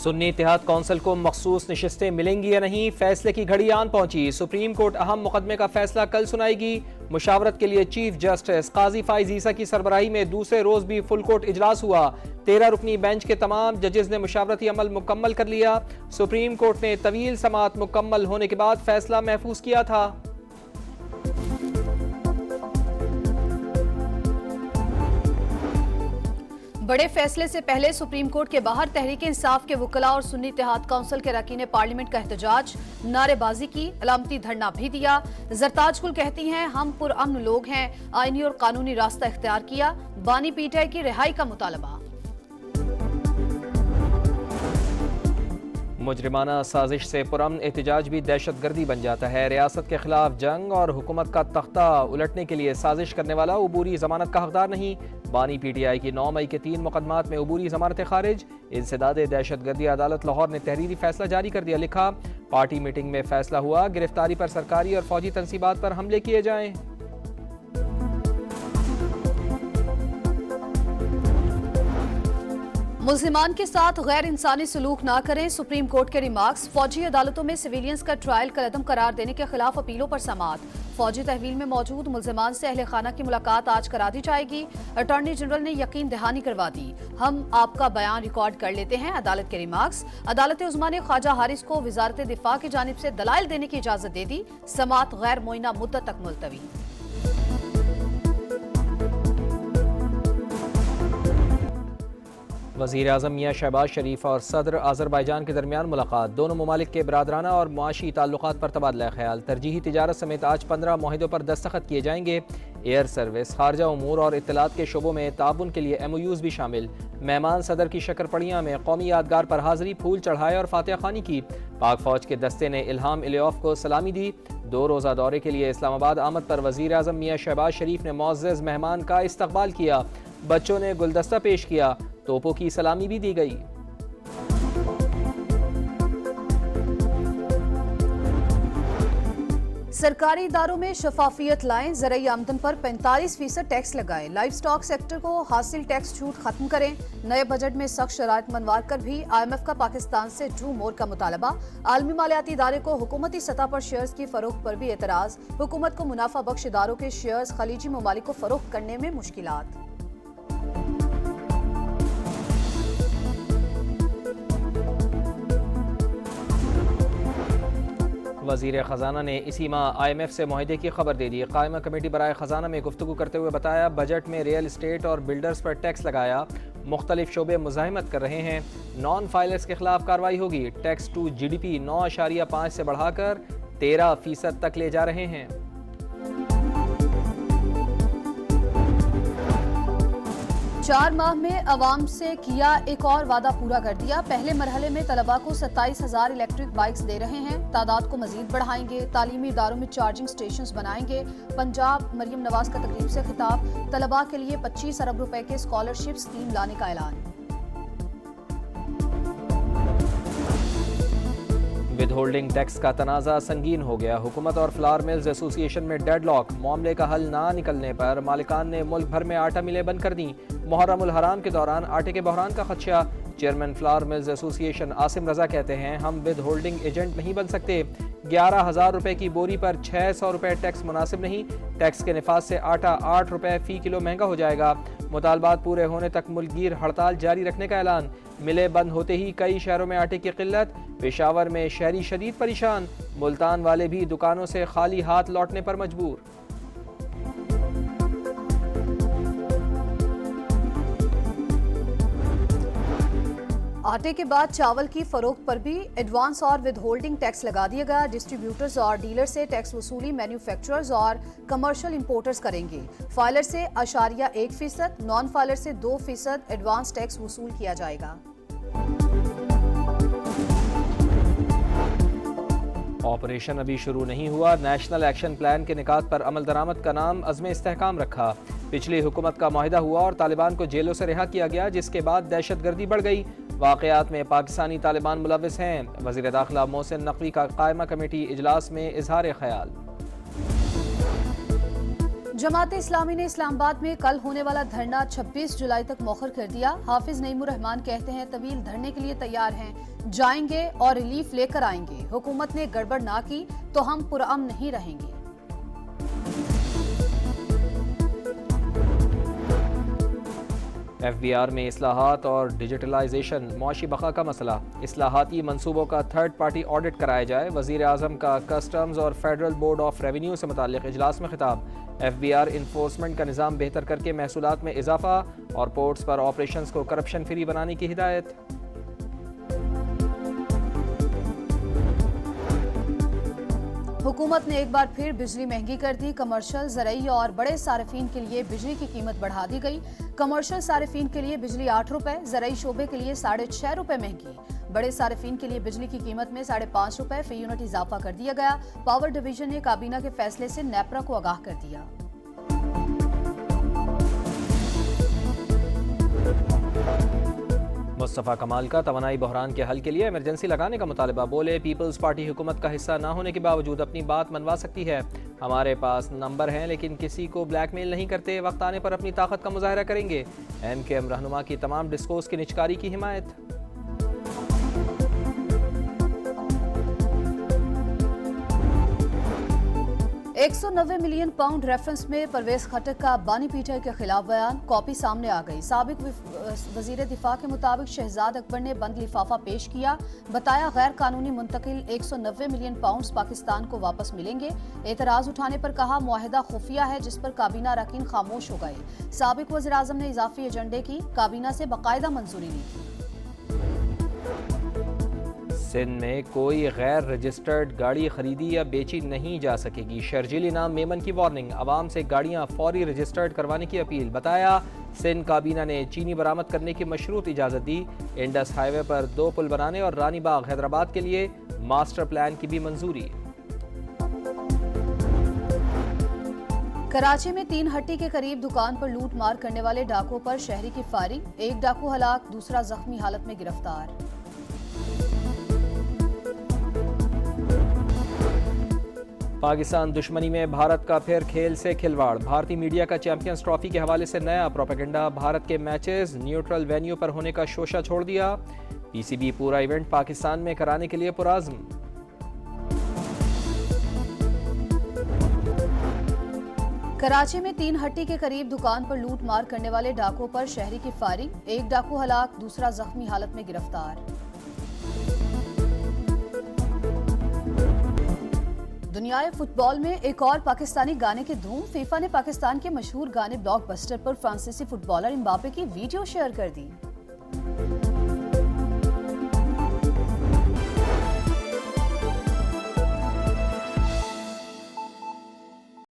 सुन्नी इत्तेहाद council को मखसूस नशिस्तें मिलेंगी या नहीं, फैसले की घड़ी आन पहुंची। सुप्रीम कोर्ट अहम मुकदमे का फैसला कल सुनाएगी। मुशावरत के लिए चीफ जस्टिस काजी फाइज ईसा की सरबराही में दूसरे रोज भी फुल कोर्ट इजलास हुआ। 13 रुकनी बेंच के तमाम जजेस ने मुशावरती अमल मुकम्मल कर लिया। सुप्रीम कोर्ट ने तवील समाअत मुकम्मल होने के बाद फैसला महफूज किया था। बड़े फैसले से पहले सुप्रीम कोर्ट के बाहर तहरीक इंसाफ के वकला और सुन्नी इत्तेहाद काउंसिल के अरकान पार्लियामेंट का एहतजाज, नारेबाजी की, अलामती धरना भी दिया। जरताज गुल कहती हैं, हम पुरअमन लोग हैं, आईनी और कानूनी रास्ता इख्तियार किया। बानी पीटीआई की रिहाई का मुतालबा। मुजरिमाना साजिश से पुरअमन एहतजाज भी दहशत गर्दी बन जाता है। रियासत के खिलाफ जंग और हुकूमत का तख्ता उलटने के लिए साजिश करने वाला उबूरी जमानत का हकदार नहीं। बानी पीटीआई की 9 मई के 3 मुकदमात में उबूरी जमानतें खारिज। इंसदाद दहशत गर्दी अदालत लाहौर ने तहरीरी फैसला जारी कर दिया। लिखा, पार्टी मीटिंग में फैसला हुआ, गिरफ्तारी पर सरकारी और फौजी तनसीबात पर हमले किए जाएं। मुल्जिमान के साथ गैर इंसानी सलूक ना करें, सुप्रीम कोर्ट के रिमार्क्स। फौजी अदालतों में सिविलियंस का ट्रायल कलअदम करार देने के खिलाफ अपीलों पर समाअत। फौजी तहवील में मौजूद मुल्जिमान से अहले खाना की मुलाकात आज करा दी जाएगी। अटॉर्नी जनरल ने यकीन दहानी करवा दी। हम आपका बयान रिकॉर्ड कर लेते हैं, अदालत के रिमार्क्स। अदालत उज़्मा ने ख्वाजा हारिस को वजारत दिफा की जानिब से दलाइल देने की इजाजत दे दी। समाअत गैर मुइना मुद्दत तक मुलतवी। वज़ीर आज़म मियां शहबाज शरीफ और सदर आज़रबाईजान के दरमियान मुलाकात। दोनों ममालिक के बरादराना और मुआशी ताल्लुकात पर तबादला ख्याल। तरजीही तिजारत समेत आज 15 मुआहिदों पर दस्तखत किए जाएंगे। एयर सर्विस, खारजा उमूर और इत्तलात के शोबों में ताउन के लिए MOUs भी शामिल। मेहमान सदर की शक्करपड़ियाँ में कौमी यादगार पर हाजिरी, फूल चढ़ाए और फातिहा खानी की। पाक फौज के दस्ते ने इल्हाम इलियॉफ को सलामी दी। 2 रोज़ा दौरे के लिए इस्लामाबाद आमद पर वज़ीर आज़म मियां शहबाज शरीफ ने मुअज़्ज़ज़ मेहमान का इस्तकबाल किया। बच्चों ने गुलदस्ता पेश किया, तोपों की सलामी भी दी गई। सरकारी इदारों में शफाफियत लाएं, ज़राई आमदन पर 45% टैक्स लगाएं। लाइव स्टॉक सेक्टर को हासिल टैक्स छूट खत्म करें। नए बजट में सख्त शराइत मनवा कर भी IMF का पाकिस्तान से डू मोर का मुतालबा। आलमी मालियाती इदारे को हुकूमती सतह पर शेयर्स की फरोख्त पर भी एतराज। हुकूमत को मुनाफा बख्श इदारों के शेयर्स खलीजी ममालिक को फरोख्त करने में मुश्किलात। वज़ीर ख़जाना ने इसी माह IMF से मुआहदे की खबर दे दी। कायमा कमेटी बराए ख़जाना में गुफ्तगू करते हुए बताया, बजट में रियल इस्टेट और बिल्डर्स पर टैक्स लगाया। मुख्तलिफ शोबे मुज़ाहिमत कर रहे हैं। नॉन फाइलर्स के खिलाफ कार्रवाई होगी। टैक्स टू GDP 9.5 से बढ़ाकर 13% तक ले जा रहे हैं। 4 माह में अवाम से किया एक और वादा पूरा कर दिया। पहले मरहले में तलबा को 27,000 इलेक्ट्रिक बाइक्स दे रहे हैं। तादाद को मजीद बढ़ाएंगे। तालीमी इदारों में चार्जिंग स्टेशंस बनाएंगे। पंजाब मरियम नवाज का तकरीब से खिताब। तलबा के लिए 25 अरब रुपए के स्कॉलरशिप स्कीम लाने का ऐलान। विद होल्डिंग टैक्स का तनाज़ा संगीन हो गया। हुकूमत और फ्लावर मिल्स एसोसिएशन में डेडलॉक। मामले का हल ना निकलने पर मालिकान ने मुल्क भर में आटा मिलें बंद कर दी। मुहर्रम उल हराम के दौरान आटे के बहरान का खदशा। Chairman flour mills association Asim Raza कहते हैं, हम विद होल्डिंग एजेंट नहीं बन सकते। 11,000 रुपए की बोरी पर 600 रुपए टैक्स मुनासिब नहीं। टैक्स के निफाज से आटा 8 रुपए फी किलो महंगा हो जाएगा। मुतालबात पूरे होने तक मुल्कगीर हड़ताल जारी रखने का ऐलान। मिले बंद होते ही कई शहरों में आटे की किल्लत। पेशावर में शहरी शदीद परेशान। मुल्तान वाले भी दुकानों से खाली हाथ लौटने पर मजबूर। आटे के बाद चावल की फरोख्त पर भी एडवांस और विद होल्डिंग टैक्स लगा दिया गया। डिस्ट्रीब्यूटर्स और डीलर से टैक्स वसूली मैन्युफैक्चरर्स और कमर्शियल इंपोर्टर्स करेंगे। फाइलर से 1% नॉन फाइलर से 2% एडवांस टैक्स वसूल किया जाएगा। ऑपरेशन अभी शुरू नहीं हुआ। नेशनल एक्शन प्लान के निकात पर अमल दरामद का नाम अज़्म इस्तेहकाम रखा। पिछली हुकूमत का मुआहिदा हुआ और तालिबान को जेलों से रिहा किया गया, जिसके बाद दहशत गर्दी बढ़ गई। वाक़यात में पाकिस्तानी तालिबान मुलव्विस हैं। वज़ीर दाखिला मोहसिन नकवी का कायमा कमेटी इजलास में इजहार ख्याल। जमाते इस्लामी ने इस्लामाबाद में कल होने वाला धरना 26 जुलाई तक मौखर कर दिया। हाफिज नईमुर रहमान कहते हैं तवील धरने के लिए तैयार हैं, जाएंगे और रिलीफ लेकर आएंगे। हुकूमत ने गड़बड़ ना की तो हम पुरअमन नहीं रहेंगे। FBR में इस्लाहात और डिजिटलाइजेशन मुआशी बका का मसला। इस्लाहाती मंसूबों का थर्ड पार्टी ऑडिट कराया जाए। वज़ीर आज़म का कस्टम्स और फेडरल बोर्ड ऑफ रेवेन्यू से मुताल्लिक़ इजलास में खिताब। FBR इन्फोर्समेंट का निज़ाम बेहतर करके महसूलात में इजाफा और पोर्ट्स पर ऑपरेशंस को करप्शन फ्री बनाने की हिदायत। हुकूमत ने एक बार फिर बिजली महंगी कर दी। कमर्शियल, ज़रई और बड़े सारिफीन के लिए बिजली की कीमत बढ़ा दी गई। कमर्शियल सारिफीन के लिए बिजली 8 रुपए, ज़रई शोबे के लिए 6.5 रुपए महंगी। बड़े सारिफीन के लिए बिजली की कीमत में 5.5 रुपए फी यूनिट इजाफा कर दिया गया। पावर डिवीजन ने काबीना के फैसले से नेपरा को आगाह कर दिया। मुस्तफ़ा कमाल का तवानाई बहरान के हल के लिए इमरजेंसी लगाने का मुतालबा। बोले पीपल्स पार्टी हुकूमत का हिस्सा ना होने के बावजूद अपनी बात मनवा सकती है। हमारे पास नंबर हैं लेकिन किसी को ब्लैकमेल नहीं करते। वक्त आने पर अपनी ताकत का मुजाहरा करेंगे। MKM रहनुमा की तमाम डिस्कोर्स की निचकारी की हिमायत। £190 मिलियन रेफरेंस में परवेज खटक का बानी पीटर के खिलाफ बयान। कॉपी सामने आ गई। साबिक वजीर दिफा के मुताबिक शहजाद अकबर ने बंद लिफाफा पेश किया। बताया गैर कानूनी मुंतकिल £190 मिलियन पाकिस्तान को वापस मिलेंगे। एतराज उठाने पर कहा मुआहिदा खुफिया है जिस पर काबीना अरकान खामोश हो गए। साबिक वज़ीर आज़म ने इजाफी एजेंडे की काबीना से बाकायदा मंजूरी ली थी। सिंध में कोई गैर रजिस्टर्ड गाड़ी खरीदी या बेची नहीं जा सकेगी। शर्जील इनाम मेमन की वार्निंग। आवाम से गाड़ियां फौरी रजिस्टर्ड करवाने की अपील। बताया सिंध काबीना ने चीनी बरामद करने की मशरूत इजाज़त दी। इंडस हाईवे पर 2 पुल बनाने और रानी बाग हैदराबाद के लिए मास्टर प्लान की भी मंजूरी। कराची में 3 हट्टी के करीब दुकान पर लूट मार करने वाले डाकुओं पर शहरी की फायरिंग। एक डाकू हलाक, दूसरा जख्मी हालत में गिरफ्तार। पाकिस्तान दुश्मनी में भारत का फिर खेल से खिलवाड़। भारतीय मीडिया का चैंपियंस ट्रॉफी के हवाले से नया प्रोपेगेंडा। भारत के मैचेस न्यूट्रल वेन्यू पर होने का शोशा छोड़ दिया। PCB पूरा इवेंट पाकिस्तान में कराने के लिए पुराज़्म। कराची में 3 हट्टी के करीब दुकान पर लूट मार करने वाले डाकुओं पर शहरी की फायरिंग। एक डाकू हलाक, दूसरा जख्मी हालत में गिरफ्तार। दुनियाए फुटबॉल में एक और पाकिस्तानी गाने की धूम। फीफा ने पाकिस्तान के मशहूर गाने ब्लॉकबस्टर पर फ्रांसीसी फुटबॉलर एम्बापे की वीडियो शेयर कर दी।